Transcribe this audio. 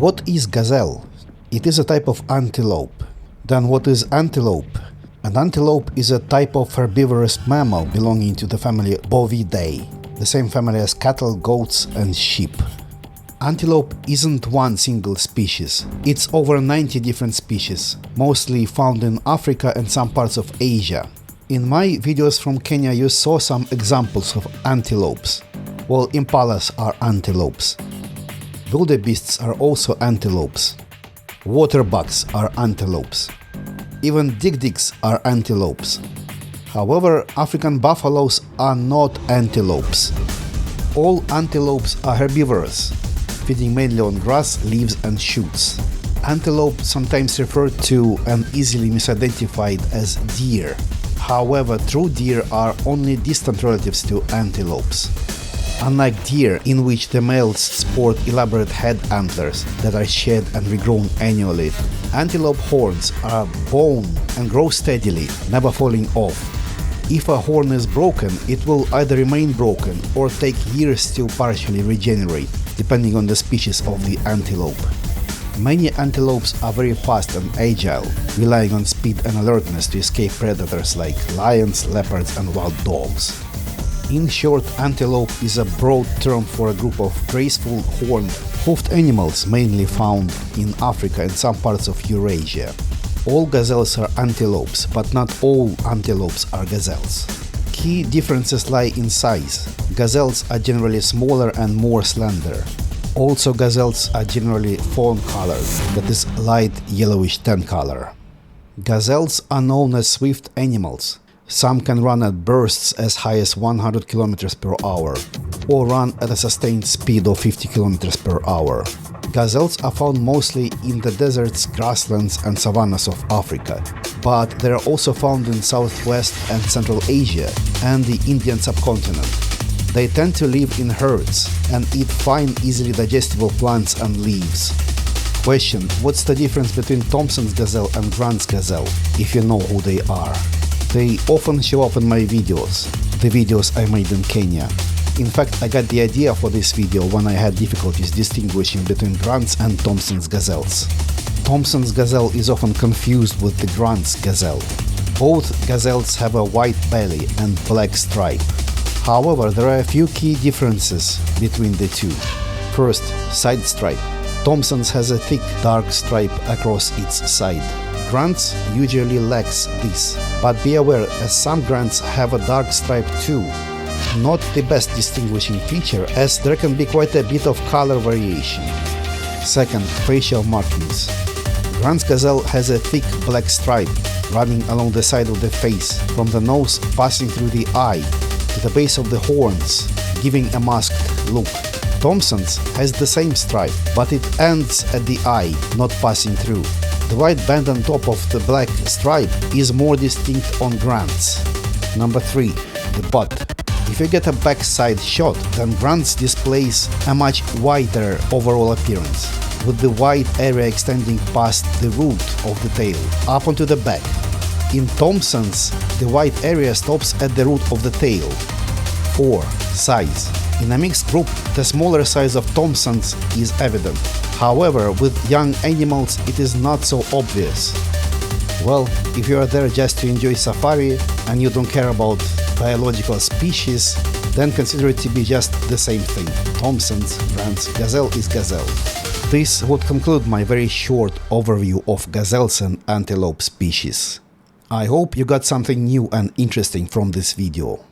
What is gazelle? It is a type of antelope. Then what is antelope? An antelope is a type of herbivorous mammal belonging to the family Bovidae, the same family as cattle, goats and sheep. Antelope isn't one single species, it's over 90 different species, mostly found in Africa and some parts of Asia. In my videos from Kenya you saw some examples of antelopes. Well, impalas are antelopes. Wildebeests are also antelopes. Waterbucks are antelopes. Even dik-diks are antelopes. However, African buffaloes are not antelopes. All antelopes are herbivorous, feeding mainly on grass, leaves and shoots. Antelope sometimes referred to and easily misidentified as deer. However, true deer are only distant relatives to antelopes. Unlike deer, in which the males sport elaborate head antlers that are shed and regrown annually, antelope horns are bone and grow steadily, never falling off. If a horn is broken, it will either remain broken or take years to partially regenerate, depending on the species of the antelope. Many antelopes are very fast and agile, relying on speed and alertness to escape predators like lions, leopards and wild dogs. In short, antelope is a broad term for a group of graceful, horned, hoofed animals mainly found in Africa and some parts of Eurasia. All gazelles are antelopes, but not all antelopes are gazelles. Key differences lie in size. Gazelles are generally smaller and more slender. Also, gazelles are generally fawn-colored, that is, light yellowish tan color. Gazelles are known as swift animals. Some can run at bursts as high as 100 km per hour, or run at a sustained speed of 50 km per hour. Gazelles are found mostly in the deserts, grasslands and savannas of Africa, but they are also found in Southwest and Central Asia and the Indian subcontinent. They tend to live in herds and eat fine, easily digestible plants and leaves. Question: what's the difference between Thomson's gazelle and Grant's gazelle, if you know who they are? They often show up in my videos, the videos I made in Kenya. In fact, I got the idea for this video when I had difficulties distinguishing between Grant's and Thomson's gazelles. Thomson's gazelle is often confused with the Grant's gazelle. Both gazelles have a white belly and black stripe. However, there are a few key differences between the two. First, side stripe. Thomson's has a thick, dark stripe across its side. Grant's usually lacks this, but be aware, as some Grants have a dark stripe too. Not the best distinguishing feature, as there can be quite a bit of color variation. Second, facial markings. Grant's gazelle has a thick black stripe running along the side of the face, from the nose passing through the eye to the base of the horns, giving a masked look. Thomson's has the same stripe, but it ends at the eye, not passing through. The white band on top of the black stripe is more distinct on Grant's. Number 3. The butt. If you get a backside shot, then Grant's displays a much wider overall appearance, with the white area extending past the root of the tail, up onto the back. In Thomson's, the white area stops at the root of the tail. 4. Size. In a mixed group, the smaller size of Thomson's is evident. However, with young animals it is not so obvious. Well, if you are there just to enjoy safari and you don't care about biological species, then consider it to be just the same thing. Thomson's, Grant's, gazelle is gazelle. This would conclude my very short overview of gazelles and antelope species. I hope you got something new and interesting from this video.